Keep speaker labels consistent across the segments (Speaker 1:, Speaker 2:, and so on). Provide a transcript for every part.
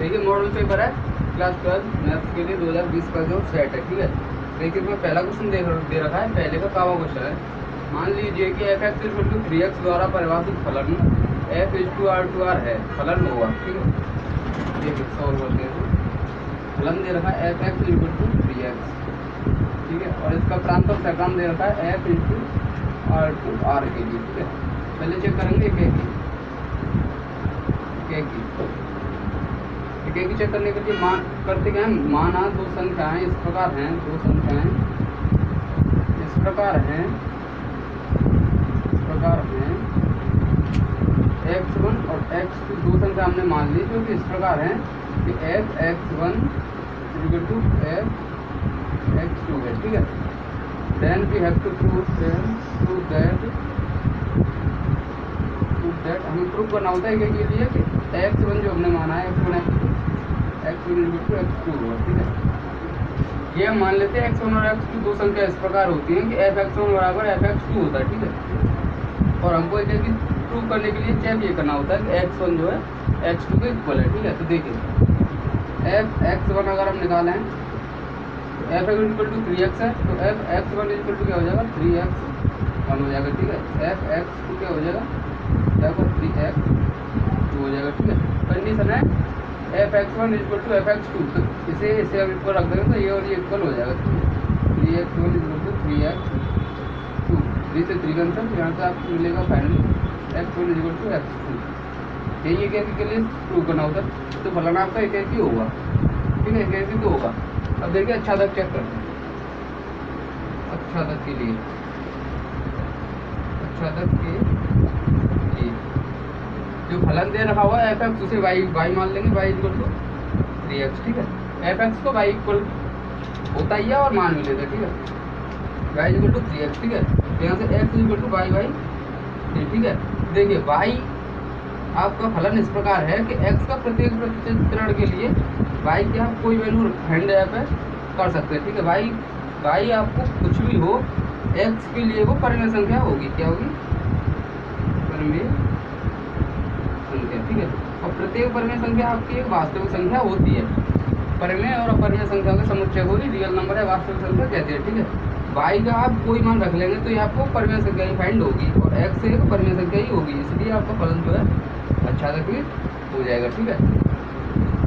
Speaker 1: देखिए model paper है class 12 maths के लिए 2020 का जो सेट है, ठीक है। देखिए इसमें पहला क्वेश्चन दे रखा है, पहले का कावा क्वेश्चन है। मान लीजिए कि f(x) = 3x द्वारा परिभाषित फलन f(r)(r) है, फलन होगा, ठीक है। देखिए सॉल्व करते हैं। फलन दे रखा है f(x) = 3x, ठीक है, और इसका प्रांत और सैद्धांत दे रखा है f × r के लिए, ठीक है। पहले चेक करेंगे एक चेक करने के लिए मान करते क्या है, माना दो संख्याएं इस प्रकार हैं, इस प्रकार हैं x1 और x2 दो संख्या हमने मान ली जो कि इस प्रकार हैं कि f(x1) = f(x2) है, ठीक है। Then we have to prove that हमें प्रूव करना होता है कि लिए कि x1 जो हमने माना है x1 = x2 होगा, ठीक है। ये हम मान लेते हैं x1 और x2 दो संख्या इस प्रकार होती हैं कि f(x1) = f(x2) होता है, ठीक है। और हमको एक चीज प्रूव करने के लिए चेक ये करना होता है कि x1 जो है x2 के इक्वल है, ठीक है। तो देखिए f(x1) अगर हम निकालें तो f(x) = 3x है, तो f(x1) = क्या हो जाएगा 3x1 हो जाएगा, ठीक है। f(x2) क्या हो जाएगा 3x2 हो जाएगा, ठीक है। कंडीशन है f(x1) = f(x2), तो इसे हम इक्वल रख देंगे तो ये और ये इक्वल हो जाएगा, 3x1 = 3x2, 3 से 3 कैंसिल, यहाँ से आपको मिलेगा फाइनली x1 = x2। यही एक के लिए प्रूव करना होता है, तो फलन आपका एक ही होगा, ठीक है, एक ही तो होगा। अब देखिए अच्छा तक चेक करते हैं, अच्छा तक के लिए जो फलन दे रखा हुआ है f(x) उसे y मान लेंगे, y = 3x, ठीक है। f(x) को y इक्वल होता ही है और मान भी लेते हैं, ठीक है। y = 3x, ठीक है। यहाँ से x = y/3, ठीक है। देखिए y आपका फलन इस प्रकार है कि x का प्रत्येक प्रतिचित्रण के लिए y की आप कोई वैल्यू हैंड पे कर सकते हैं, ठीक है। y आपको कुछ भी हो x के लिए वो परिमेय संख्या होगी, क्या होगी परिमेय संख्या, ठीक है। और प्रत्येक परिमेय संख्या आपकी एक वास्तविक संख्या होती है। परिमेय और अपरिमेय संख्या के समुच्चय को ही रियल नंबर है वास्तविक संख्या कहते हैं, ठीक है। y का आप कोई मान रख लेंगे तो ये आपको परिमेय संख्या ही फाइंड होगी और x से एक परिमेय संख्या ही होगी, इसलिए आपका फलन जो है अच्छा तक हो जाएगा, ठीक है।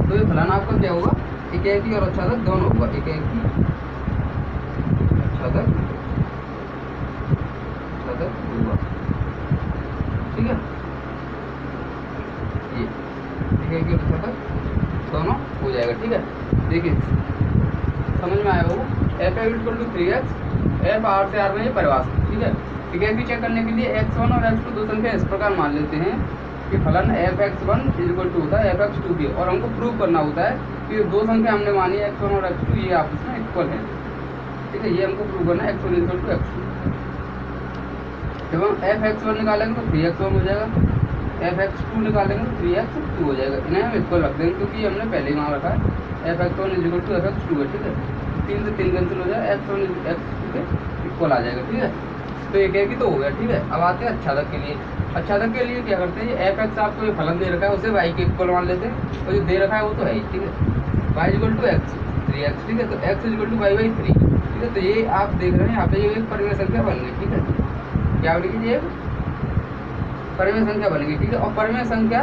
Speaker 1: तो ये फलन आपका क्या होगा, एक और अच्छा तक दोनों होगा, एक अच्छा तक होगा, ठीक है। ये एक अच्छा तक दोनों हो जाएगा, ठीक है। देखिए समझ में आया होगा, f(x) = 3x, f r से r में ये परिभाषित, ठीक है। ठीक है, चेक करने के लिए x1 और x2 दो संख्या इस प्रकार मान लेते हैं कि फलन f(x1) = होता है f(x2) के, और हमको प्रूव करना होता है कि दो संख्या हमने मानी है x1 और x2 ये आपस में इक्वल है, ठीक है। ये हमको प्रूव करना है x1 = x2। जब हम f(x1) निकालेंगे तो 3x1 हो जाएगा, f(x2) निकालेंगे तो 3x2 हो जाएगा। इन्हें हम इक्वल रख देंगे क्योंकि हमने पहले ही मान रखा है f(x1) = f(x2) है, ठीक है। 3 से 3 कैंसिल हो जाएगा, x1 x2 के इक्वल आ जाएगा, ठीक है। तो एक ही तो हो गया, ठीक है। अब आते हैं अच्छा तक के लिए। अच्छा तक के लिए क्या करते हैं, ये f(x) आपको ये फलन दे रखा है उसे y के इक्वल मान लेते हैं, और जो दे रखा है वो तो है ही, ठीक है। y = x 3x, ठीक है। तो x = y/3, ठीक है। तो ये आप देख रहे हैं यहाँ पे ये एक परिमेय संख्या बन गई, ठीक है। क्या बनेगी, ये परिमेय संख्या बन गई, ठीक है। और परिमेय संख्या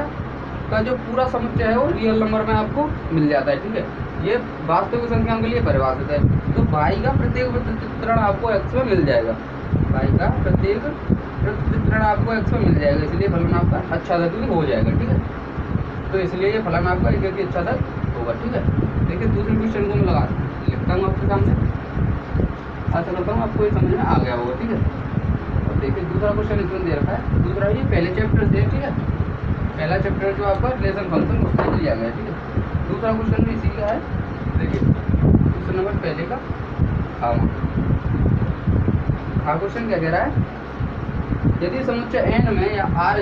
Speaker 1: का जो पूरा समुच्चय है वो रियल नंबर में आपको मिल जाता है, ठीक है। ये वास्तविक संख्याओं के लिए परिभाषित है। तो y का प्रत्येक प्रतिचित्रण आपको x में मिल जाएगा, y का प्रत्येक प्रतिचित्रण आपको x में मिल जाएगा, इसलिए फलन आपका अच्छा तक हो जाएगा, ठीक है। तो इसलिए ये फलन आपका एक अच्छा तक होगा, ठीक है। देखिए दूसरे क्वेश्चन को मैं लिखता हूँ आपके सामने, आशा करता हूँ आपको ये समझ में आ गया होगा, ठीक है। और देखिए दूसरा क्वेश्चन इसमें दे रखा है, दूसरा ये पहले चैप्टर से, ठीक है। पहला चैप्टर जो आपका रिलेशन फंक्शन उसमें लिया गया, ठीक है। दूसरा क्वेश्चन भी इसी का है, देखिए क्वेश्चन नंबर पहले का क्वेश्चन क्या कह रहा है, यदि समुच्चय n में या r =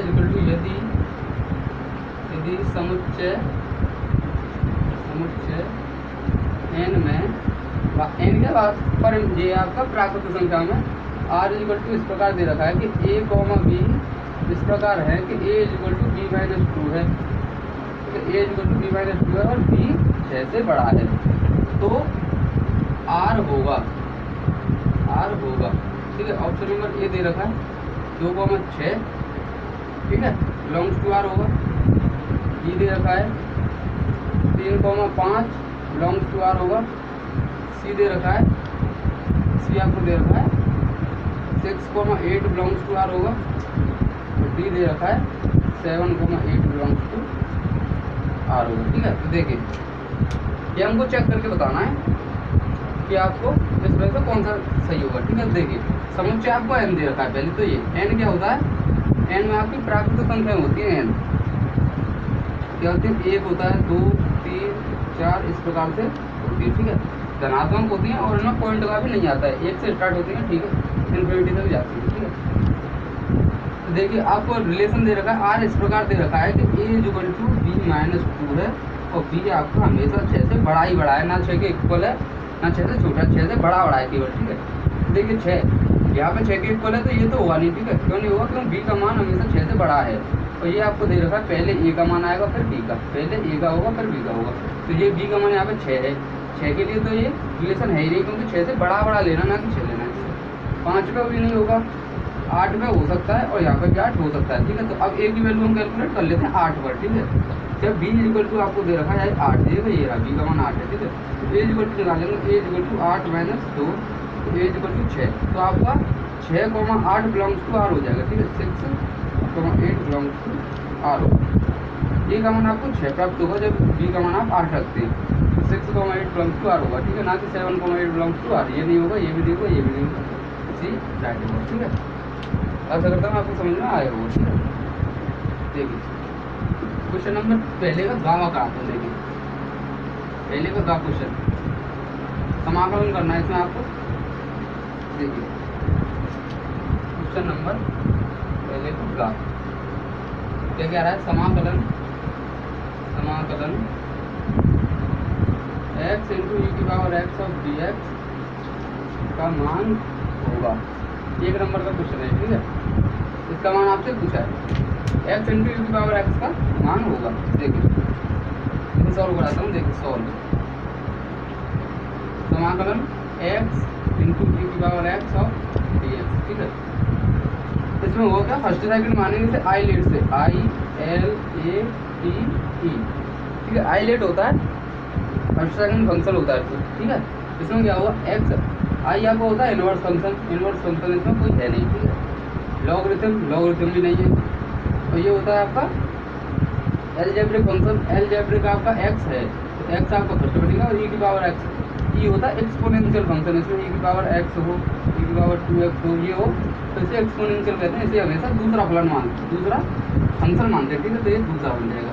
Speaker 1: यदि समुच्चय n में n के बाद पर ये आपका प्राकृत संख्या में r = इस प्रकार दे रखा है कि a, b इस प्रकार है कि a = b - 2 है, तो a a equal to b minus two है और बी 6 से बड़ा है, तो आर होगा, ठीक है। ऑप्शन नंबर ए दे रखा है 2,6, ठीक है, बिलोंग्स टू आर होगा। बी दे रखा है 3,5 बिलोंग्स टू आर होगा। सी दे रखा है, सी आपको दे रखा है 6,8 बिलोंग्स टू आर होगा। और डी दे रखा है 7,8 बिलोंग्स टू आर होगा, ठीक है। तो देखिए ये हमको चेक करके बताना है कि आपको इस तरह से कौन सा सही होगा, ठीक है। देखिए समुच्चय आपको एन दे रखा है, पहले तो ये एन क्या होता है, एन में आपकी प्राकृतिक संख्या होती है। एन क्या होती है, 1 होता है, 2, 3, 4 इस प्रकार से होती है, ठीक है। धनात्मक होती है और इनमें पॉइंट का भी नहीं आता है, 1 से स्टार्ट होती है, ठीक है, इन्फिनिटी तक जाती है, ठीक है। तो देखिए आपको रिलेशन दे रखा है, आर इस प्रकार दे रखा है कि ए इक्वल टू बी माइनस 2 है और बी आपका हमेशा 6 से बड़ा ही बड़ा है, ना 6 के इक्वल है ना 6 से छोटा, 6 से बड़ा है केवल, ठीक है। देखिए 6 यहाँ पे 6 के इक्वल है तो ये तो होगा नहीं, ठीक है। क्यों नहीं होगा, क्योंकि बी का मान हमेशा 6 से बड़ा है। और ये आपको दे रखा है पहले ए का मान आएगा फिर बी का, पहले ए का होगा फिर बी का होगा। तो ये बी का मान यहाँ पे 6 है, 6 के लिए तो ये रिलेशन है ही नहीं, क्योंकि 6 से बड़ा लेना ना कि 6 लेना है। 5 पे भी नहीं होगा, 8 पे हो सकता है और यहाँ पे भी 8 हो सकता है, ठीक है। तो अब ए की वैल्यू हम कैलकुलेट कर लेते हैं 8 पर, ठीक है। जब बी इक्वल टू आपको दे रखा है 8 देगा, ये रहा बी का मान 8 है, ठीक है। तो ए इक्वल टू निकालेंगे, ए इक्वल टू 8 माइनस 2, तो ए इक्वल टू 6, तो आपका 6,8 बिलोंग्स टू आर हो जाएगा, ठीक है। 6,8 बिलोंग्स टू आर होगा। ए का मान आपको 6 प्राप्त होगा जब बी का मान आप 8 रखते हैं, तो 6,8 बिलोंग्स टू आर होगा, ठीक है, ना कि 7,8 बिलोंग्स टू आर। ये नहीं होगा, ये भी नहीं होगा, ये भी नहीं होगा, सी राइट होगा, ठीक है। ऐसा करता हूँ, आपको समझ में आया होगा, ठीक है। देखिए क्वेश्चन नंबर पहले का गाँव का आता है, देखिए पहले का गा क्वेश्चन समाकलन करना है इसमें आपको। देखिए क्वेश्चन नंबर पहले का गा क्या कह रहा है, समाकलन x इंटू ई की power x of D x का मान होगा। 1 नंबर का क्वेश्चन है, ठीक है। इसका मान आपसे पूछा है, x इंटू ई की पावर x का मान होगा। देखिए सॉल्व कराता हूँ, देखिए सॉल्व समाकलन x इंटू ई की power x of D x, ठीक है। इसमें होगा क्या, फर्स्ट सेकंड मानेंगे से आई लेट से, ILATE, ठीक है। आई लेट होता है फर्स्ट सेकंड फंक्शन होता है, ठीक है। इसमें क्या होगा, x आई आपको होता है इनवर्स फंक्शन, इसमें कोई है नहीं, ठीक है। लॉगरिथम भी नहीं है। और ये होता है आपका एलजेब्रिक फंक्शन, एलजेब्रिक आपका x है, तो x आपका फर्स्ट बनेगा और e की पावर x, ये होता है एक्सपोनेंशियल फंक्शन, इसमें e की पावर x हो, e की पावर 2x हो, ये हो, तो इसे एक्सपोनेंशियल कहते हैं। इसे हमेशा दूसरा फलन मानते, दूसरा फंक्शन मानते हैं, ठीक है। तो ये दूसरा बन जाएगा।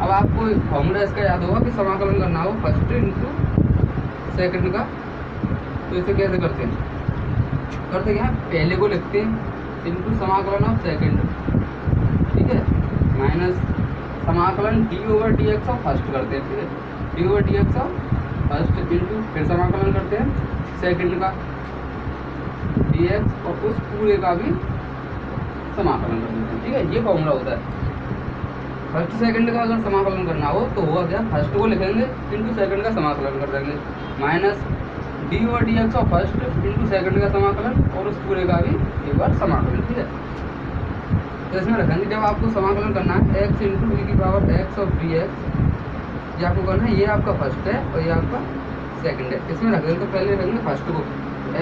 Speaker 1: अब आपको फॉर्मूला इसका याद होगा कि समाकलन करना हो फर्स्ट इंटू सेकंड का, तो इसे कैसे करते हैं, क्या पहले को लिखते हैं इंटू समाकलन ऑफ सेकंड, ठीक है, माइनस समाकलन D over d x of first करते हैं, ठीक है। D over d x of first into फिर समाकलन करते हैं सेकंड का डी एक्स और उस पूरे का भी समाकलन कर देते हैं, ठीक है। ये फॉर्मूला होता है। फर्स्ट सेकंड का अगर समाकलन करना हो तो होगा क्या, फर्स्ट को लिखेंगे इंटू सेकंड का समाकलन कर देंगे, minus D over d x of first into second का समाकलन और उस पूरे का भी एक बार समाकलन, ठीक है। तो इसमें रखेंगे जब आपको समाकलन करना है x इंटू ई की power x of D x, ये आपको करना है, ये आपका फर्स्ट है और ये आपका सेकंड है। इसमें रख देंगे, तो पहले रखेंगे फर्स्ट को,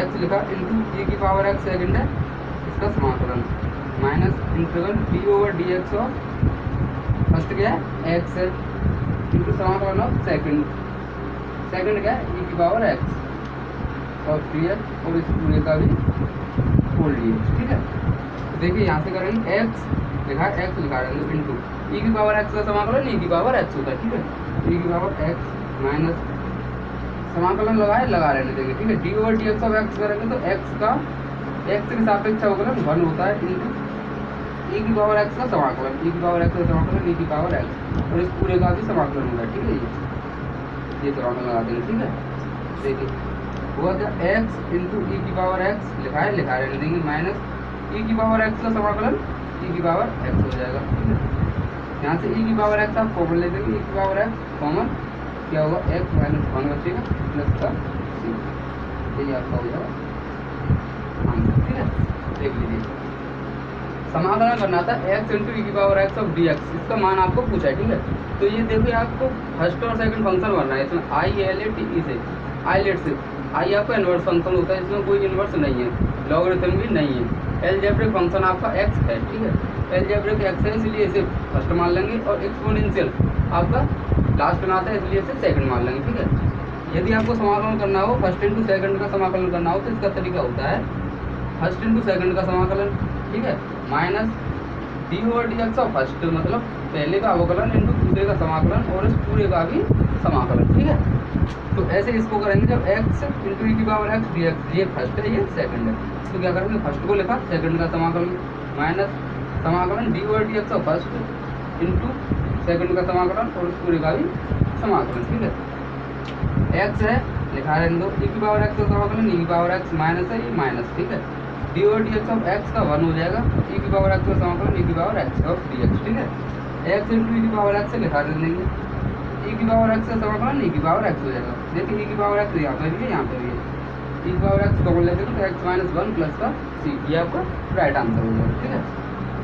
Speaker 1: x लिखा इंटू ई की पावर x सेकंड है, इसका समाकलन minus integral D over d x of first क्या है x है इंटू समाकलन ऑफ सेकंड क्या है ई की पावर x और डी एक्स और इस पूरे का भी होल डी एक्स, ठीक है। देखिए यहाँ से करेंगे x लिखा है, x लिखा देंगे इंटू ई की पावर x का समाकलन ई की पावर x होता है, ठीक है। ई की पावर x माइनस समाकलन लगा रहने देंगे, ठीक है। D over d x of x करेंगे तो x का x के सापेक्ष अवकलन 1 होता है इंटू ई की पावर x का समाकलन, ई की पावर x का समाकलन ई की पावर x और इस पूरे का भी समाकलन होगा, ठीक है। ये समाकलन लगा देंगे, ठीक है। देखिए हुआ क्या, x इंटू ई की पावर x लिखा रहने देंगे माइनस ई की पावर x का समाकलन ई की पावर x हो जाएगा, ठीक है। यहाँ से e की पावर x आप कॉमन ले देंगे, e की पावर x कॉमन क्या होगा, x माइनस 1 बचेगा प्लस का c, यही आपका हो जाएगा आंसर। ठीक है, देख लीजिए समाकलन करना था x इंटू ई की पावर x ऑफ dx, इसका मान आपको पूछा है। ठीक है, तो ये देखो आपको फर्स्ट और सेकंड फंक्शन बनना है इसमें I L A T E से, आई लेट से आई आपका इन्वर्स फंक्शन होता है, इसमें कोई इन्वर्स नहीं है, लॉगरिथम भी नहीं है, एलजेब्रिक फंक्शन आपका x है। ठीक है, एलजेब्रिक x है इसलिए इसे फर्स्ट मान लेंगे, और एक्सपोनेंशियल आपका लास्ट में आता है इसलिए इसे सेकंड मान लेंगे। ठीक है, यदि आपको समाकलन करना हो फर्स्ट इंटू सेकंड का समाकलन करना हो तो इसका तरीका होता है फर्स्ट इंटू सेकंड का समाकलन। ठीक है, minus D over d x of first, मतलब पहले का अवकलन इंटू दूसरे का समाकलन और इस पूरे का भी समाकलन। ठीक है, तो ऐसे इसको करेंगे जब x इंटू ई की पावर x डी एक्स, ये फर्स्ट है ये सेकंड है, तो क्या करेंगे फर्स्ट को लिखा सेकंड का समाकलन माइनस समाकलन D over d x of first into second का समाकलन और इस पूरे का भी समाकलन। ठीक है, x है लिखा रहने दो, ई की पावर x का समाकलन, ई की पावर x माइनस है ये माइनस। ठीक है, D over d x of x का 1 हो जाएगा, ई की पावर x का समाकलन ई की power x of D x. ठीक है, x इंटू ई की पावर x से लिखा दे देंगे, ई की पावर x का समाकलन ई की पावर x हो जाएगा। देखिए ई की पावर x यहाँ पे भी है, यहाँ पे भी है, ई की पावर x कॉमन लेते हैं तो x माइनस 1 प्लस का c, ये आपका राइट आंसर हो जाएगा। ठीक है,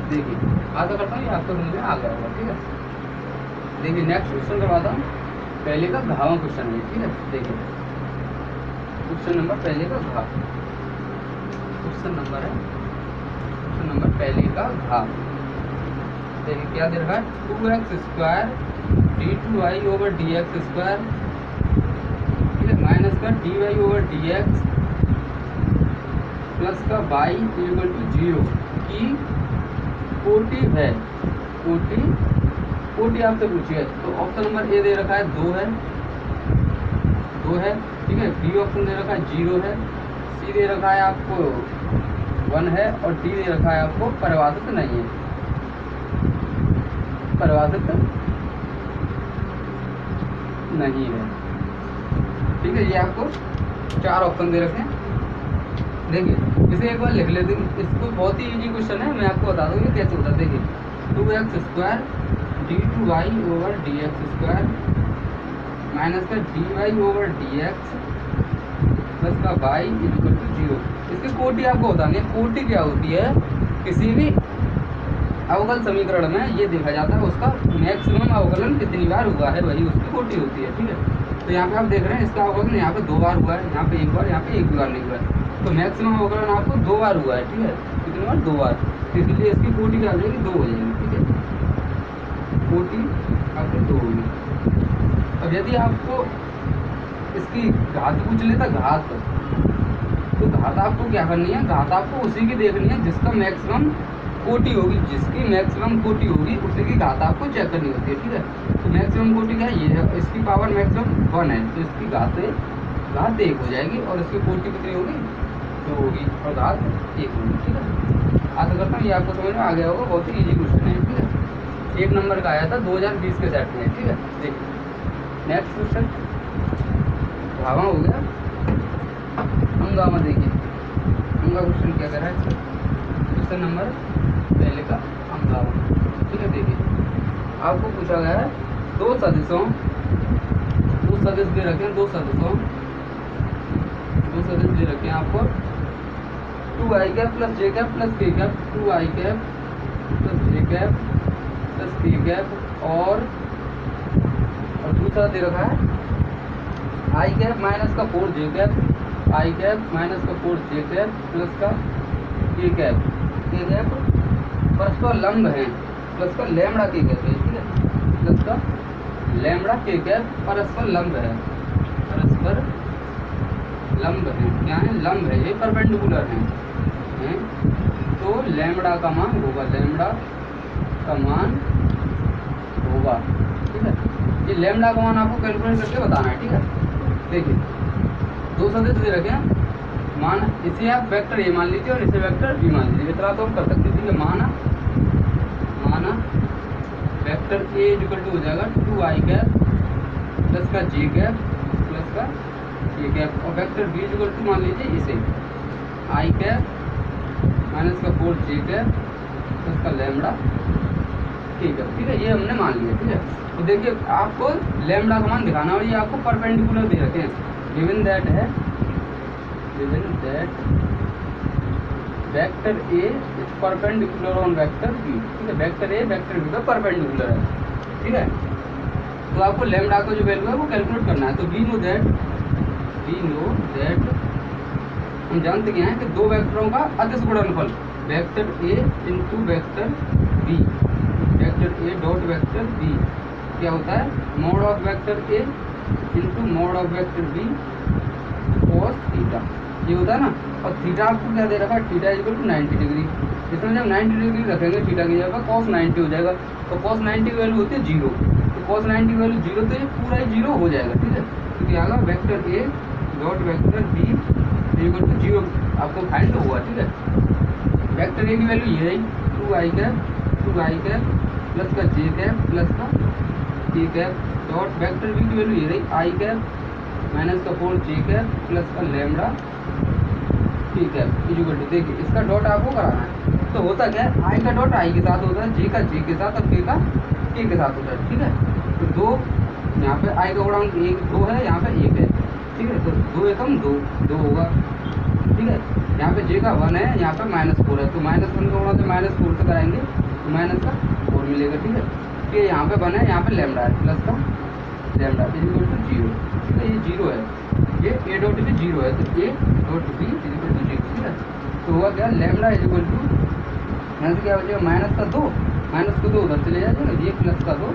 Speaker 1: देखिए आशा करता हूँ ये आपको समझ में आ गया होगा। ठीक है, देखिए नेक्स्ट क्वेश्चन करवाता हूँ, पहले का घावा क्वेश्चन है। ठीक है, देखिए क्वेश्चन नंबर पहले का घाव, क्वेश्चन नंबर है क्वेश्चन नंबर पहले का घाव। देखिए क्या दे रखा है, 2x square d two y over d x square, ठीक है, माइनस का d y over d x plus का वाई इक्वल टू 0 की कोटि है, कोटि आपसे पूछी है, तो ऑप्शन नंबर ए दे रखा है 2 है, 2 है। ठीक है, बी ऑप्शन दे रखा है 0 है, सी दे रखा है आपको 1 है, और डी दे रखा है आपको परिभाषित नहीं है, परिभाषित नहीं है। ठीक है, ये आपको 4 ऑप्शन दे रखे हैं। देखिए इसे एक बार लिख लेते हैं, इसको बहुत ही इजी क्वेश्चन है, मैं आपको बता दूँ ये कैसे होता है। देखिए 2x square d two y over d x square minus का d y over d x plus का वाई इक्वल टू 0। इसकी कोटि आपको बतानी है, कोटि क्या होती है, किसी भी अवकल समीकरण में ये देखा जाता है उसका मैक्सिमम अवकलन कितनी बार हुआ है, वही उसकी कोटि होती है। ठीक है, तो यहाँ पे आप देख रहे हैं इसका अवकलन यहाँ पे 2 बार हुआ है, यहाँ पे 1 बार, यहाँ पे 1 बार नहीं हुआ है, तो मैक्सिमम अवकलन आपको 2 बार हुआ है। ठीक है, कितनी बार, 2 बार, इसलिए इसकी कोटि क्या हो जाएगी, 2 हो जाएगी। ठीक है, कोटि आपकी 2 होगी। अब यदि आपको इसकी घात पूछ लेता, घात, तो घात आपको क्या करनी है, घात आपको उसी की देखनी है जिसका मैक्सिमम कोटि होगी, जिसकी मैक्सिमम कोटि होगी उसी की घात आपको चेक करनी होती है। ठीक है, तो मैक्सिमम कोटि क्या है, ये है, इसकी पावर मैक्सिमम 1 है, तो इसकी घात 1 हो जाएगी, और इसकी कोटि कितनी होगी, 2 होगी, और घात 1 होगी। ठीक है, आशा करता हूँ ये आपको समझ में आ गया होगा, बहुत ही ईजी क्वेश्चन है। ठीक है, 1 नंबर का आया था 2020 के सेट में। ठीक है, देखिए नेक्स्ट क्वेश्चन भावा हो गया, हंगामा। देखिए हंगा क्वेश्चन क्या कर रहा है, क्वेश्चन नंबर पहले का हंगामा। ठीक है, देखिए आपको पूछा गया है 2 सदिशों, 2 सदिश दे रखे हैं, 2 सदिशों, 2 सदिश दे रखे हैं आपको 2i कैप प्लस जे कैप प्लस के कैप, 2i कैप प्लस जे कैप प्लस के कैप, और दूसरा दे रखा है आई कैप माइनस का 4 जे कैप, आई कैप माइनस का 4 जे कैप प्लस का के कैप, के कैप परस्पर लंब है, प्लस का लैम्बडा के कैप है। ठीक है, प्लस का लैम्बडा के कैप परस्पर लंब है, परस्पर लंब है, क्या है, लंब है, ये परपेंडिकुलर है, तो लैम्बडा का मान होगा, लैम्बडा का मान होगा। ठीक है, ये लैम्बडा का मान आपको कैलकुलेट करके बताना है। ठीक है, देखिए 2 सदिश दे रखे हैं, मान इसे आप वेक्टर ए मान लीजिए और इसे वेक्टर बी मान लीजिए, इतना तो हम कर सकते हैं। ठीक है, माना वेक्टर ए इक्वल टू हो जाएगा 2i कैप प्लस का जे कैप प्लस का के कैप, और वेक्टर बी इक्वल टू मान लीजिए इसे i कैप माइनस का 4 जे कैप प्लस का लैम्बडा ठीक है, ये हमने मान लिया। ठीक है, तो देखिए आपको लैम्डा का मान दिखाना और ये आपको परपेंडिकुलर दे रखे हैं। गिवन दैट है, given that vector a is perpendicular on vector b. ठीक है, वेक्टर ए वेक्टर बी का परपेंडिकुलर है। ठीक है, तो आपको लैम्डा का जो वैल्यू है वो कैलकुलेट करना है। तो वी नो दैट हम जानते क्या है कि दो वेक्टरों का अदिश गुणनफल vector a into vector b, vector a dot vector b क्या होता है, mod of vector a into mod of vector b cos theta, ये होता है ना। और थीटा आपको क्या दे रखा है, थीटा इक्वल टू 90 डिग्री। इसमें जब 90 डिग्री रखेंगे थीटा की जगह कॉस 90 हो जाएगा। तो कॉस 90 की वैल्यू होती है 0, तो कॉस 90 की वैल्यू 0, तो ये पूरा ही 0 हो जाएगा। ठीक है, तो क्या आएगा, vector a dot vector b equal to 0 आपको फाइंड हुआ। ठीक है, वेक्टर ए की वैल्यू ये रही 2i कैप प्लस का j कैप प्लस का k cap dot vector b की वैल्यू ये रही i कैप माइनस का 4j कैप प्लस का lambda k cap equal to, देखिए इसका डॉट आपको कराना है। तो होता क्या है, i का डॉट i के साथ होता है, j का j के साथ और k का k के साथ होता है। ठीक है, तो दो यहाँ पे i का गुणांक 2 है, यहाँ पे 1 है। ठीक है, तो 2 एकम 2 होगा। ठीक है, यहाँ पे j का 1 है, यहाँ पे -4 है, तो -1 का गुणा से -4 से कराएंगे तो माइनस का 4 मिलेगा। ठीक है, कि यहाँ पे 1 है, यहाँ पे लैम्डा है, प्लस का लैम्डा इक्वल टू 0। ठीक है, ये 0 है, ये a डॉट भी 0 है, तो a dot b equal to 0। ठीक है, तो हुआ क्या, लैम्डा इक्वल टू यहाँ से क्या हो जाएगा, माइनस का 2 उधर चले जाएगा, ये प्लस का 2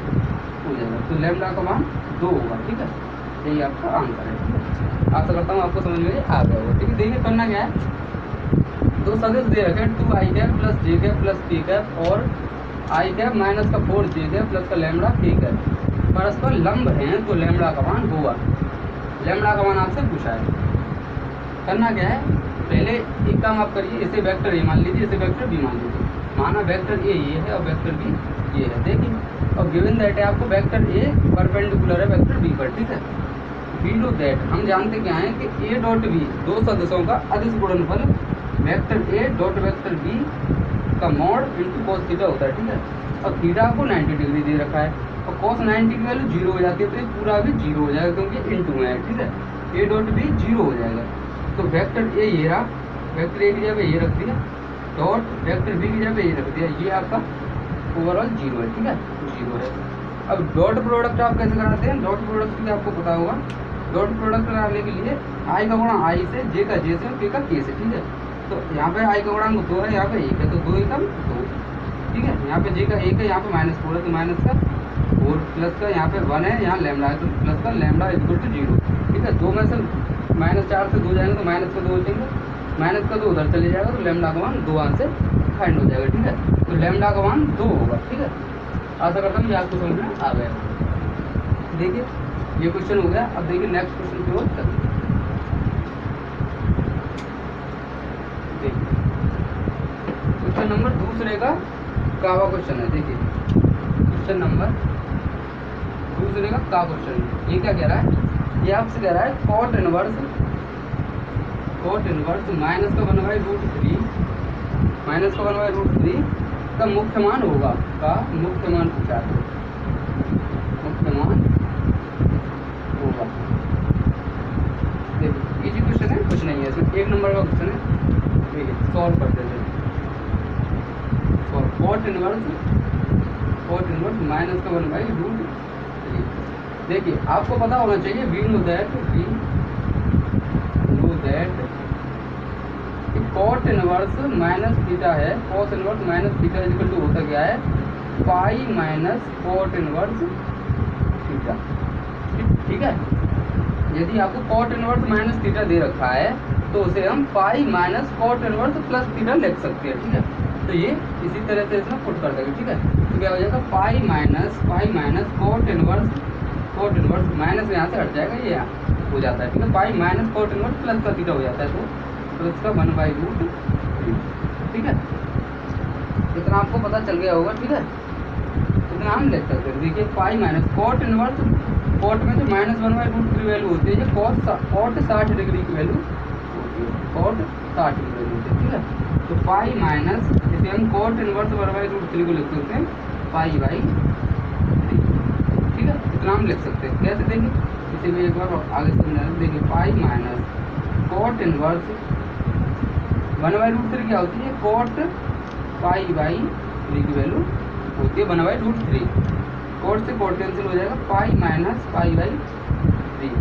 Speaker 1: हो जाएगा, तो लैम्डा का मान 2 होगा। ठीक है, यही आपका आंसर है। ठीक है, आशा करता हूँ आपको समझ में आ गया होगा। ठीक है, देखिए करना क्या है, दो सदिश दे रखे हैं 2i cap plus j cap plus k cap और i कैप माइनस का 4j कैप प्लस का लैम्डा k कैप परस्पर लंब हैं, तो लैम्डा का मान होगा। लैम्डा का मान आपसे पूछा है। करना क्या है, पहले एक काम आप करिए, इसे वेक्टर ए मान लीजिए, इसे वेक्टर बी मान लीजिए। माना वेक्टर ए ये है और वेक्टर बी ये है, देखिए। और गिवन दैट है आपको वेक्टर ए परपेंडिकुलर है वेक्टर बी पर। ठीक है, वी नो दैट हम जानते क्या है कि ए डॉट बी दो सदस्यों का अदिश गुणनफल vector a dot vector b का मॉड इंटू कॉस थीटा होता है। ठीक है, और थीटा को 90 डिग्री दे रखा है और कॉस 90 की वैल्यू 0 हो जाती है, तो ये पूरा भी 0 हो जाएगा क्योंकि इंटू में है। ठीक है, ए डॉट बी 0 हो जाएगा। तो वेक्टर ए ये रहा, वेक्टर ए की जगह ये रख दिया, डॉट वेक्टर बी की जगह ये रख दिया, ये आपका ओवरऑल 0 है। ठीक है, 0 है। अब डॉट प्रोडक्ट आप कैसे कराते हैं, डॉट प्रोडक्ट भी आपको पता होगा। डॉट प्रोडक्ट कराने के लिए आई का गुणा आई से, जे का जे से और के का के से। ठीक है, तो यहाँ पे आई का गुणांक 2 है, यहाँ पे 1 है, तो 2 एकम 2। ठीक है, यहाँ पे जे का 1 है, यहाँ पे -4 है, तो माइनस का 4 प्लस का यहाँ पे 1 है, यहाँ लैम्डा है, तो प्लस का लैम्डा इक्वल टू 0। ठीक है, 2 में से -4 से 2 जाएंगे तो माइनस का 2 बचेंगे, माइनस का 2 उधर चले जाएगा, तो लैम्डा का मान 2 से फाइंड हो जाएगा। ठीक है, तो लैम्डा का मान 2 होगा। ठीक है, आशा करता हूँ ये आपको समझ में आ गया। देखिए ये क्वेश्चन हो गया। अब देखिए नेक्स्ट क्वेश्चन की ओर चलते हैं। क्वेश्चन नंबर दूसरे का कावा क्वेश्चन है। देखिए क्वेश्चन नंबर दूसरे का का क्वेश्चन है। ये क्या कह रहा है, ये आपसे कह रहा है कॉट इनवर्स माइनस का 1/√3 माइनस का 1/√3 का मुख्य मान होगा, का मुख्य मान पूछा है, मुख्य मान होगा। देखिए इजी क्वेश्चन है, कुछ नहीं है इसमें, 1 नंबर का क्वेश्चन है। देखिए सॉल्व करते हैं। कॉट इनवर्स माइनस का 1/√3। देखिए आपको पता होना चाहिए, we know that cot inverse minus theta है, cos inverse minus theta equal to होता क्या है, pi minus cot inverse theta. ठीक है, यदि आपको कॉट इनवर्स माइनस थीटा दे रखा है तो उसे हम pi minus cot inverse plus theta लिख सकते हैं। ठीक है, तो ये इसी तरह से इसमें पुट कर देंगे। ठीक है, तो क्या हो जाएगा, pi minus cot inverse minus यहाँ से हट जाएगा, ये हो जाता है। ठीक है, pi minus cot inverse plus का थीटा हो जाता है, तो प्लस का 1/√3। ठीक है, इतना आपको पता चल गया होगा। ठीक है, इतना हम लिख सकते हैं। देखिए pi minus cot inverse, cot में जो -1/√3 वैल्यू होती है, ये कॉट 60 डिग्री की वैल्यू होती है, कॉट 60 डिग्री होती है। ठीक है, तो पाई माइनस, इसे हम कॉट इनवर्स 1/√3 को लिख सकते हैं पाई बाई 3, ठीक है। इतना हम लिख सकते हैं। कैसे देंगे इसे भी एक बार आगे समझा दें। देखिए पाई माइनस कॉट इनवर्स 1/√3 क्या होती है, कॉट पाई बाई 3 की वैल्यू होती है 1/√3। कॉट से कॉट कैंसिल हो जाएगा, पाई माइनस पाई बाई 3,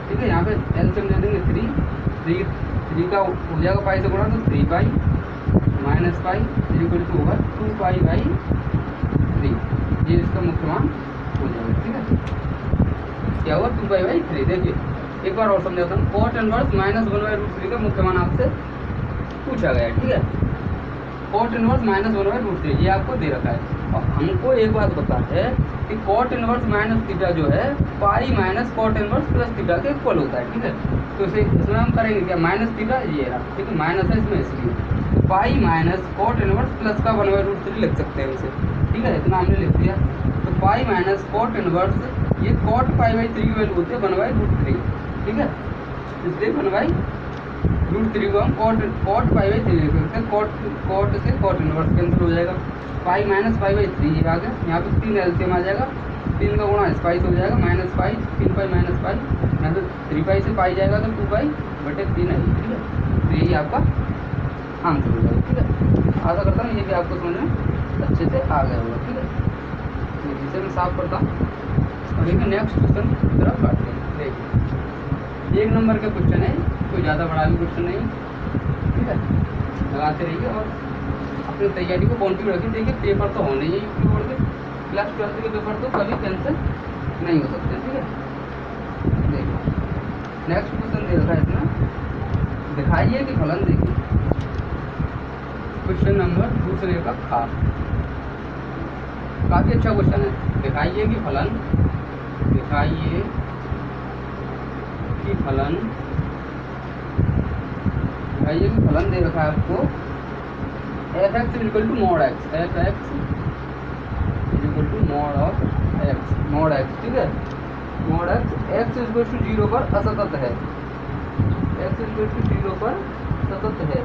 Speaker 1: ठीक है। यहाँ पे एलसीएम दे देंगे 3 का हो जाएगा पाई से गुणा, तो 3 pi minus pi equal to होगा 2 पाई बाई 3। ये इसका मुख्य मान हो जाएगा, ठीक है। क्या हुआ 2 पाई बाई 3। देखिए एक बार और समझाता हूँ। कॉट इनवर्स माइनस 1/√3 का मुख्य मान आपसे पूछा गया है, ठीक है। कॉट इनवर्स माइनस 1/√3 ये आपको दे रखा है। और हमको एक बात पता है कि कॉट इनवर्स माइनस थीटा जो है pi minus cot inverse plus theta के इक्वल होता है, ठीक है। तो इसे इसमें हम करेंगे क्या, माइनस थीटा ये रहा, ठीक है, माइनस है इसमें, इसलिए pi minus cot inverse plus का 1/√3 लिख सकते हैं इसे, ठीक है। इतना हमने लिख दिया। तो पाई माइनस कॉट इनवर्स ये कॉट पाई बाई 3 की वैल्यू होती है 1/√3, ठीक है। इसलिए 1/√3 को हम कॉट पाई बाई 3 लिख सकते हैं। कॉट से कॉट इनवर्स कैंसिल हो जाएगा, पाई माइनस पाई बाई 3 ये आ गया। यहाँ पे 3 एलसीएम आ जाएगा, 3 का गुणा स्पाइस हो जाएगा माइनस पाई, 3 पाई माइनस पाई, यहाँ पे 3 पाई से पाई जाएगा तो 2 पाई बटे 3 है, ठीक है। तो यही आपका आंसर हो जाएगा, ठीक है। आशा करता हूँ ये भी आपको समझ में अच्छे से आ गया होगा, ठीक है। इसे मैं साफ करता हूँ और देखिए नेक्स्ट क्वेश्चन की तरफ बढ़ते हैं। देखिए 1 नंबर का क्वेश्चन है, कोई ज़्यादा बड़ा भी क्वेश्चन नहीं, ठीक है। लगाते रहिए और अपनी तैयारी को कंटिन्यू रखिए। देखिए पेपर तो होने ही यूपी बोर्ड के क्लास 12 के पेपर तो कभी कैंसिल नहीं हो सकते, ठीक है। देखिए नेक्स्ट क्वेश्चन दे रखा है इसमें, दिखाइए कि फलन, देखिए क्वेश्चन नंबर दूसरे का खा, काफ़ी अच्छा क्वेश्चन है। दिखाइए कि फलन, दिखाइए कि फलन, दिखाइए कि फलन दे रखा है आपको f(x) equal to mod x, f(x) equal to mod of x, mod x, ठीक है। मॉड x इक्वल टू 0 पर असतत है, x इक्वल टू 0 पर सतत है।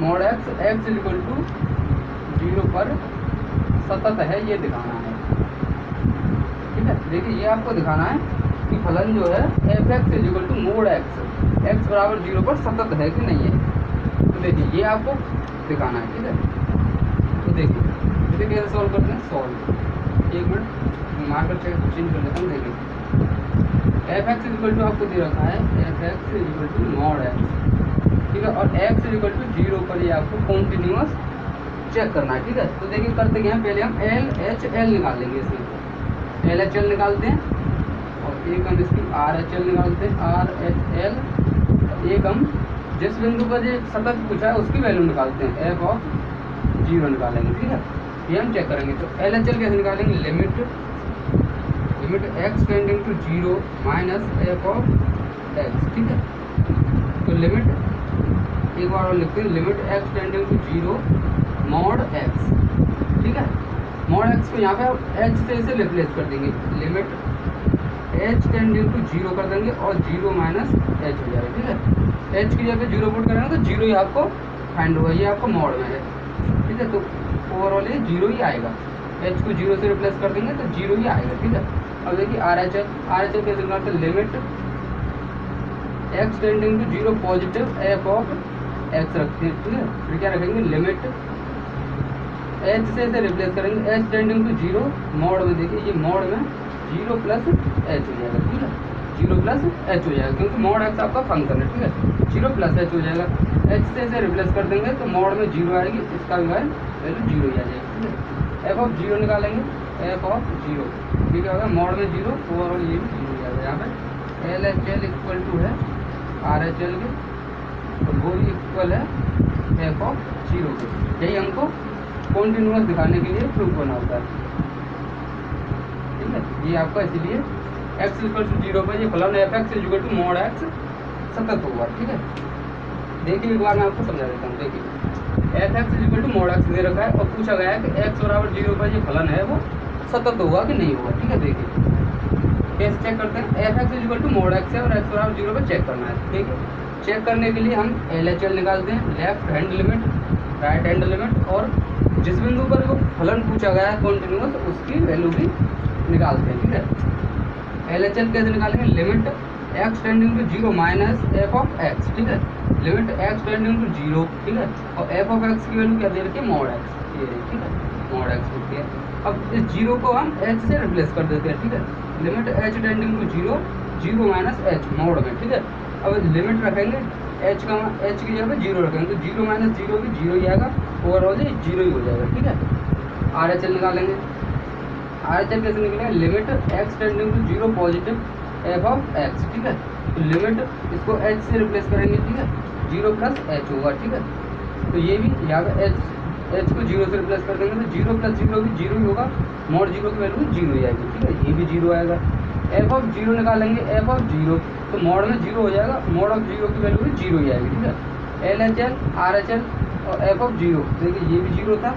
Speaker 1: मॉड x इक्वल टू 0 पर सतत है, ये दिखाना है, ठीक है। देखिए ये आपको दिखाना है कि फलन जो है f(x) equal to mod x बराबर 0 पर सतत है कि नहीं है। तो देखिए ये आपको दिखाना है, ठीक है। तो देखिए इसे कैसे सॉल्व करते हैं, सॉल्व, एक मिनट मार्कर चेंज कर लेता हूँ। देखिए f(x) इक्वल टू आपको दे रखा है f(x) equal to mod x, ठीक है। और x इक्वल टू 0 पर ये आपको कॉन्टिन्यूअस चेक करना है, ठीक है। तो देखिए करते क्या है, पहले हम LHL निकाल लेंगे, इसमें LHL निकालते हैं और एक हम इसकी RHL निकालते हैं, RHL। एक हम जिस बिंदु पर ये सतत पूछा है उसकी वैल्यू निकालते हैं, f(0) निकालेंगे, ठीक है। ये हम चेक करेंगे। तो LHL कैसे निकालेंगे, limit x tending to 0 minus f(x), ठीक है। तो लिमिट एक बार और लिखते हैं, limit x tending to 0 mod x, ठीक है। मॉड x को यहाँ पे h से इसे रिप्लेस कर देंगे, लिमिट h टेंडिंग टू 0 कर देंगे और 0 माइनस h हो जाएगा, ठीक है। h की जगह 0 पुट करेंगे तो 0 ही आपको फाइंड होगा, ये आपको मॉड में है, ठीक है। तो ओवरऑल ये 0 ही आएगा, h को 0 से रिप्लेस कर देंगे तो 0 ही आएगा, ठीक है। अब देखिए RHL कैसे निकालते हैं, limit x tending to 0 positive f(x) रखते हैं, ठीक है। फिर क्या रखेंगे, लिमिट h से इसे रिप्लेस करेंगे, h टेंडिंग टू 0 मॉड में, देखिए ये मॉड में 0 प्लस h हो जाएगा, ठीक है। 0 प्लस h हो जाएगा क्योंकि मॉड x आपका फंक्शन है, ठीक है। 0 प्लस h हो जाएगा, h से इसे रिप्लेस कर देंगे तो मॉड में 0 आएगी, इसका भी वैल्यू 0 ही आ जाएगी, ठीक है। f(0) निकालेंगे, f(0), ठीक है, मॉड में 0, ओवरऑल ये भी 0 हो जाएगा। यहाँ पे LHL इक्वल टू है RHL के, तो वो इक्वल है f(0) के। यही हमको कॉन्टिन्यूअस दिखाने के लिए प्रूफ करना होता है, ठीक है। ये आपका इसलिए x इक्वल टू 0 पर ये फलन f(x) equal to mod x सतत होगा, ठीक है। देखिए एक बार मैं आपको समझा देता हूँ। देखिए f(x) equal to mod x दे रखा है और पूछा गया है कि x बराबर 0 पर ये फलन है वो सतत होगा कि नहीं होगा, ठीक है। देखिए कैसे चेक करते हैं, f(x) equal to mod x है और x बराबर 0 पर चेक करना है, ठीक है। चेक करने के लिए हम LHL निकालते हैं, left hand limit, right hand limit और जिस बिंदु पर वो फलन पूछा गया है कॉन्टिन्यूअस उसकी वैल्यू भी निकालते हैं, ठीक है। LHS कैसे निकालेंगे, limit x tending to 0 minus f of x, ठीक है, लिमिट x टेंडिंग टू 0, ठीक है, और एफ ऑफ एक्स की वैल्यू क्या दे रखी है, mod x, ये ठीक है, mod x होती है। अब इस 0 को हम h से रिप्लेस कर देते हैं, ठीक है, limit h tending to 0 0 minus h mod में, ठीक है। अब लिमिट रखेंगे h की जगह पे 0 रखेंगे तो 0 माइनस 0 भी 0 ही आएगा, ओवरऑल 0 ही हो जाएगा, ठीक है। RHL निकालेंगे, RHL कैसे निकलेगा, limit x tending to 0 positive f of x, ठीक है, तो लिमिट इसको h से रिप्लेस करेंगे, ठीक है, 0 प्लस h होगा, ठीक है, तो ये भी यहाँ पे h को 0 से रिप्लेस कर देंगे तो 0 प्लस 0 भी 0 ही होगा, mod 0 की वैल्यू 0 ही आएगी, ठीक है, ये भी 0 आएगा। एफ ऑफ 0 निकालेंगे, एफ ऑफ 0 तो mod में 0 हो जाएगा, mod ऑफ 0 की वैल्यू भी 0 ही आएगी, ठीक है। LHL RHL और एफ ऑफ 0, देखिए ये भी 0 था,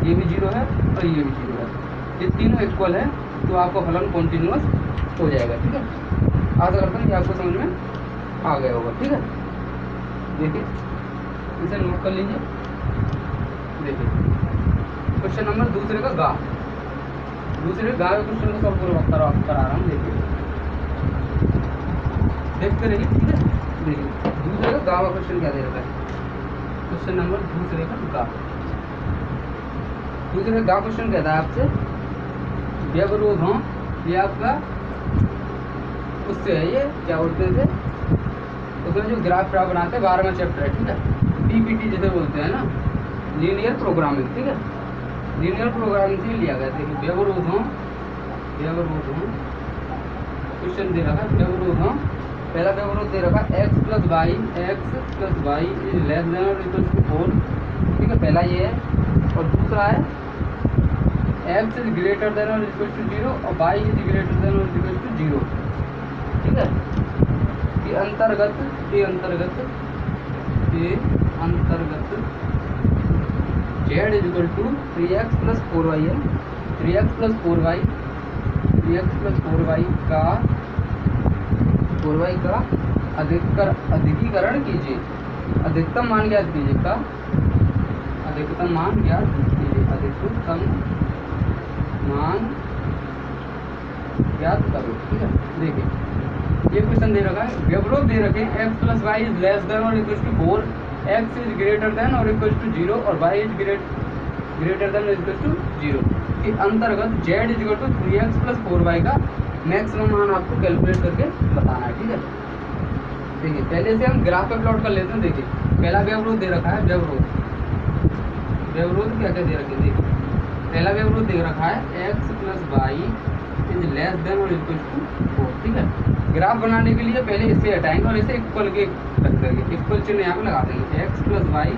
Speaker 1: ये भी 0 है और ये भी 0 है, ये तीनों इक्वल है तो आपका फलन कॉन्टिन्यूअस हो जाएगा, ठीक है। आशा करता हूँ कि आपको समझ में आ गया होगा, ठीक है। देखिए इसे नोट कर लीजिए, देखिए क्वेश्चन नंबर दूसरे का गा क्वेश्चन को सॉल्व करा रहा हूँ, देखिए देखते रहिए, ठीक है। देखिए दूसरे का गा क्वेश्चन क्या दे रखा है, क्वेश्चन नंबर दूसरे का गा क्वेश्चन कहता है आपसे व्यवरोध हो, ये आपका उससे है, ये क्या बोलते थे उसमें जो ग्राफ बनाते हैं 12वां चैप्टर है, ठीक है, PPT जिसे बोलते हैं ना, लीनियर प्रोग्रामिंग, ठीक है, लीनियर प्रोग्रामिंग से लिया गया। देखिए व्यवरोध हो क्वेश्चन दे रखा है, व्यवरोध हो, पहला व्यवरोध दे रखा है x plus y is less than और इक्वल टू 4, ठीक है, पहला ये है, और दूसरा है x इज ग्रेटर देन और इक्वल टू 0 और y इज ग्रेटर देन और इक्वल टू 0, ठीक है। ये अंतर्गत z is equal to 3x plus 4y है, 3x प्लस 4y का अधिकीकरण कीजिए, अधिकतम मान ज्ञात कीजिए का अधिकतम मान ज्ञात करो, ठीक है। देखिए ये क्वेश्चन दे रखा है, व्यवरोध दे रखे हैं x plus y is less than और equal to 4, x is greater than और इक्वल टू 0 और y इज ग्रेटर देन और इक्वल टू 0 के अंतर्गत z is equal to 3x plus 4y का मैक्सिमम मान आपको कैलकुलेट करके बताना है, ठीक है। देखिए पहले से हम ग्राफ पे प्लॉट कर लेते हैं। देखिए पहला व्यवरोध दे रखा है, व्यवरोध क्या क्या दे रखे हैं, देखिए पहला व्यवरोध दे रखा है x plus y is less than और इक्वल टू 4, ठीक है। ग्राफ बनाने के लिए पहले इसे हटाएंगे और इसे इक्वल के रख देंगे, इक्वल चिन्ह यहाँ पे लगा देंगे, x plus y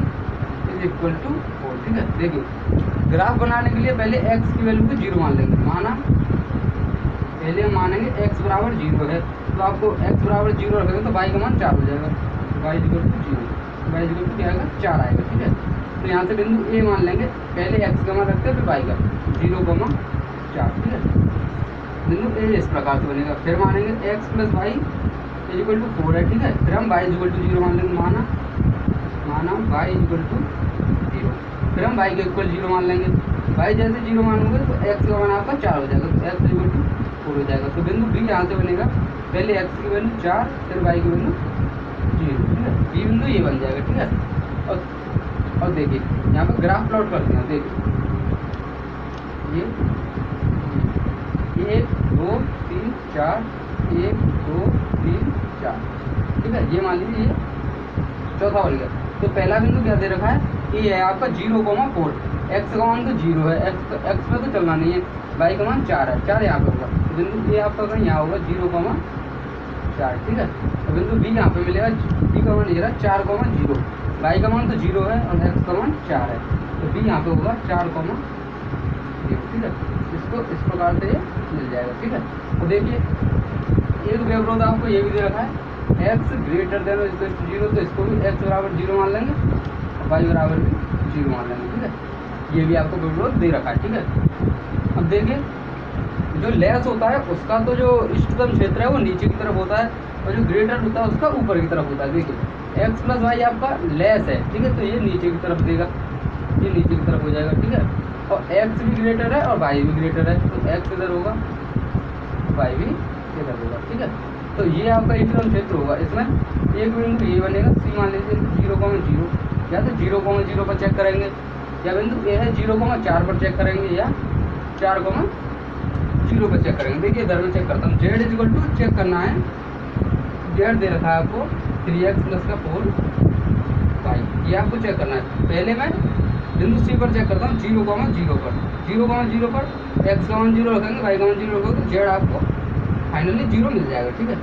Speaker 1: is equal to 4, ठीक है। देखिए ग्राफ बनाने के लिए पहले x की वैल्यू को 0 मान लेंगे, माना पहले हम मानेंगे x बराबर 0 है, तो आपको x बराबर 0 रखेंगे तो y का मान 4 हो जाएगा, y equal to 0, y equal to क्या आएगा 4 आएगा, ठीक है। तो यहाँ से बिंदु A मान लेंगे, पहले x का मान रखते हैं फिर y का 0,4, ठीक है। बिंदु A इस प्रकार से बनेगा, फिर मानेंगे x plus y is equal to 4 है, ठीक है, फिर हम y इक्वल टू 0 मान लेंगे, माना y इक्वल टू 0, फिर हम y के इक्वल 0 मान लेंगे, y जैसे 0 मानोगे तो x का मान आपका 4 हो जाएगा, तो x इक्वल टू 4 हो जाएगा। तो बिंदु B यहाँ से बनेगा, पहले x की वैल्यू 4 फिर y की वैल्यू 0, ठीक है, ये बिंदु ये बन जाएगा, ठीक है। और देखिए यहाँ पर ग्राफ प्लॉट करते हैं, देखिए ये 1 2 3 4 1 2 3 4, ठीक है, ये मान लीजिए ये चौथा बन गया। तो पहला बिंदु क्या दे रखा है, ये है आपका 0,4, x का मान तो 0 है, x में तो चलना नहीं है, y का मान 4 है, 4 यहाँ पे होगा, तो बिंदु ये आपका कहीं यहाँ होगा 0,4, ठीक है। तो बिंदु B यहाँ पे मिलेगा, B का मान ये रहा 4,0, y का मान तो 0 है और x का मान 4 है, तो B यहाँ पे होगा 4,0, ठीक है। इसको इस प्रकार से ये मिल जाएगा, ठीक है। तो देखिए एक व्यवरोध आपको ये भी दे रखा है x ग्रेटर देन और इक्वल टू 0, तो इसको भी x बराबर 0 मान लेंगे और y बराबर भी 0 मान लेंगे, ठीक है। ये भी आपको व्यवरोध दे रखा है, ठीक है। अब देखिए जो लेस होता है उसका तो जो इष्टतम क्षेत्र है वो नीचे की तरफ होता है और जो ग्रेटर होता है उसका ऊपर की तरफ होता है। देखिए x प्लस वाई आपका लेस है, ठीक है, तो ये नीचे की तरफ देगा, ये नीचे की तरफ हो जाएगा, ठीक है। और एक्स भी ग्रेटर है और वाई भी ग्रेटर है, तो एक्स इधर होगा, वाई भी इधर होगा, ठीक है। तो ये आपका इक्विलिब्रियम क्षेत्र होगा। इसमें एक बिंदु ये बनेगा सी, मान लीजिए 0,0, या तो 0,0 पर चेक करेंगे, या बिंदु ए है 0,4 पर चेक करेंगे, या 4,0 पर चेक करेंगे। देखिए इधर में चेक करता हूँ, जेड इक्वल टू चेक करना है, जेड दे रखा है आपको 3x प्लस का 4y, ये आपको चेक करना है। पहले मैं बिंदु सी पर चेक करता हूँ 0,0 पर, 0,0 पर x का मान 0 रखेंगे, y का मान 0 रखोगे तो जेड आपको फाइनली 0 मिल जाएगा, ठीक है,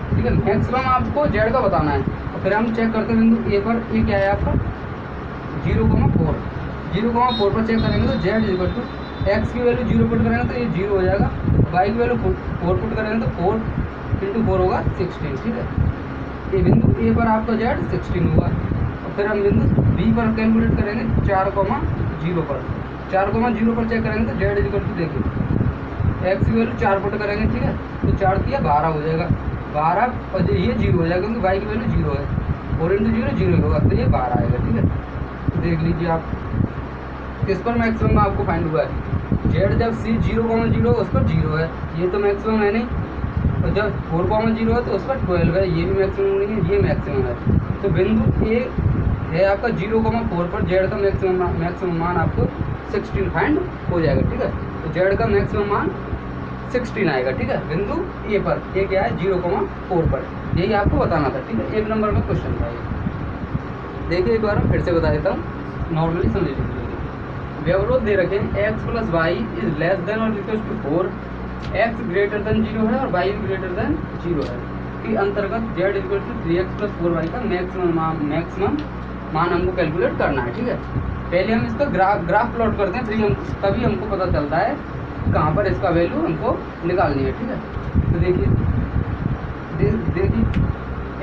Speaker 1: ठीक है। मैक्सिमम आपको जेड का बताना है। और फिर हम चेक करते हैं बिंदु ए पर, ए क्या है आपका 0,4, 0,4 पर चेक करेंगे तो जेड इक्वल टू एक्स की वैल्यू 0 पुट करेंगे तो ये 0 हो जाएगा, वाई की वैल्यू 4 पुट करेंगे तो 4 × 4 होगा 16, ठीक है। ये बिंदु ए पर आपका जेड 16 होगा। और फिर हम बिंदु बी पर कैलकुलेट करेंगे 4,0 पर, 4,0 पर चेक करेंगे तो जेड इक्वल टू देखिए एक्स की वैल्यू 4 पुट करेंगे, ठीक है, तो 4 दिया 12 हो जाएगा, 12 और ये 0 हो जाएगा क्योंकि वाई की वैल्यू 0 है, 4 × 0 0 होगा, तो ये 12 आएगा, ठीक है। तो देख लीजिए आप किस पर मैक्सिमम आपको फाइंड हुआ है, जेड जब सी 0,0 उस पर 0 है, ये तो मैक्सिमम है नहीं, और जब 4,0 है तो उस पर 12 है, ये भी मैक्सिमम नहीं है, ये मैक्सिमम है। तो बिंदु ए है आपका 0,4 पर जेड का मैक्सिमम मान आपको 16 फाइंड हो जाएगा, ठीक है। तो जेड का मैक्सिमम मान 16 आएगा, ठीक है, बिंदु ए पर। ए क्या है 0,4 पर, यही आपको बताना था, ठीक है। 1 नंबर का क्वेश्चन था ये। देखिए एक बार मैं फिर से बता देता हूँ, नॉर्मली समझ लीजिए। व्यवरोध दे रखे हैं x + y is less than और equal to 4, x greater than 0 है और y ग्रेटर देन 0 है, कि अंतर्गत z equal to 3x + 4y का मैक्सिमम मान हमको कैलकुलेट करना है, ठीक है। पहले हम इसका ग्राफ प्लॉट करते हैं, तभी हमको पता चलता है कहाँ पर इसका वैल्यू हमको निकालनी है, ठीक है। तो देखिए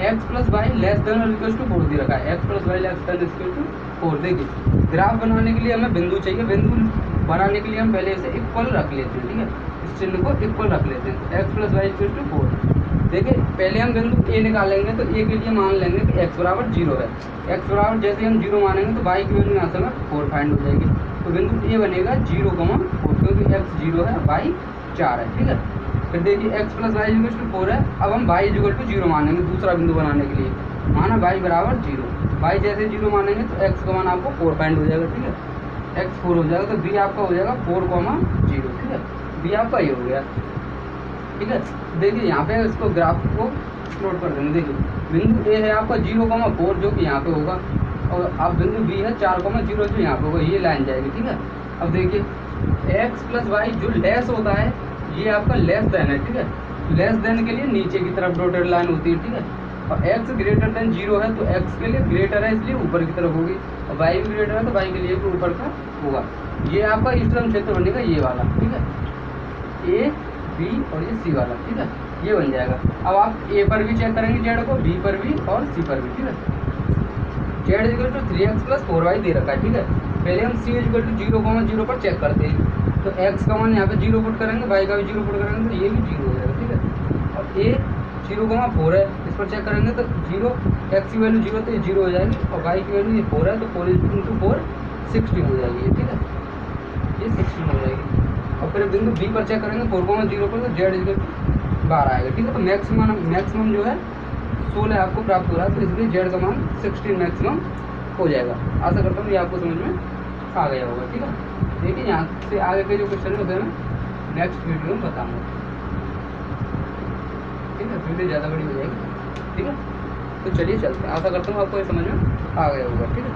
Speaker 1: x + y लेस देन और इक्वल टू 4 दे रखा है, x + y less than equal to 4। देखिए ग्राफ बनाने के लिए हमें बिंदु चाहिए, बिंदु बनाने के लिए हम पहले इसे इक्वल रख लेते हैं, ठीक है, इस चिन्ह को इक्वल रख लेते हैं। तो x + y = 4। देखिए पहले हम बिंदु a निकालेंगे, तो a के लिए मान लेंगे कि x बराबर 0 है, x बराबर जैसे हम 0 मानेंगे तो y की वैल्यू यहाँ से हमें 4 फाइंड हो जाएगी। तो बिंदु a बनेगा 0,4, क्योंकि x 0 है, y 4 है, ठीक है। फिर देखिए x + y = 4 है। अब हम y = 0 मानेंगे दूसरा बिंदु बनाने के लिए, माना y बराबर 0, y जैसे 0 मानेंगे तो x का मान आपको 4 फाइंड हो जाएगा, ठीक है, x 4 हो जाएगा, तो b आपका हो जाएगा 4,0, ठीक है, b आपका ये हो गया, ठीक है। देखिए यहाँ पे इसको ग्राफ को प्लॉट कर देंगे। देखिए बिंदु a है आपका 0,4 जो कि यहाँ पे होगा, और अब बिंदु b है 4,0 जो यहाँ पे होगा, ये लाइन जाएगी, ठीक है। अब देखिए x + y जो लेस होता है ये आपका लेस देन है, ठीक है, लेस देन के लिए नीचे की तरफ डॉटेड लाइन होती है, ठीक है। और x ग्रेटर देन 0 है तो x के लिए ग्रेटर है इसलिए ऊपर की तरफ होगी, और y भी ग्रेटर है तो y के लिए भी ऊपर का होगा। ये आपका इक्विलिब्रियम क्षेत्र बनेगा ये वाला, ठीक है, a b और ये c वाला, ठीक है, ये बन जाएगा। अब आप a पर भी चेक करेंगे जेड को, b पर भी और c पर भी, ठीक है। Z equal to 3x + 4y दे रखा है, ठीक है। पहले हम c इक्वल टू 0,0 पर चेक करते हैं, तो x का मान यहाँ पे 0 पुट करेंगे, y का भी 0 पुट करेंगे तो ये भी 0 हो जाएगा, ठीक है। और a 0,4 है, इस पर चेक करेंगे तो 0, x की वैल्यू 0 तो ये 0 हो जाएगी, और y की वैल्यू ये 4 है तो 4 × 4 16 हो जाएगी, ठीक है, ये 16 हो जाएगी। और फिर बिंदु b पर चेक करेंगे 4,0 पर, तो z इक्वल टू 12 आएगा, ठीक है। तो मैक्सिमम जो है 16 आपको प्राप्त हो रहा है, तो इसलिए जेड का मान 16 मैक्सिमम हो जाएगा। आशा करता हूँ ये आपको समझ में आ गया होगा, ठीक है। देखिए यहाँ से आगे के जो क्वेश्चन है मैं नेक्स्ट वीडियो में बताऊँगा, ठीक है, वीडियो ज़्यादा बड़ी हो जाएगी, ठीक है। तो चलिए चलते हैं, आशा करता हूँ आपको ये समझ में आ गया होगा, ठीक है।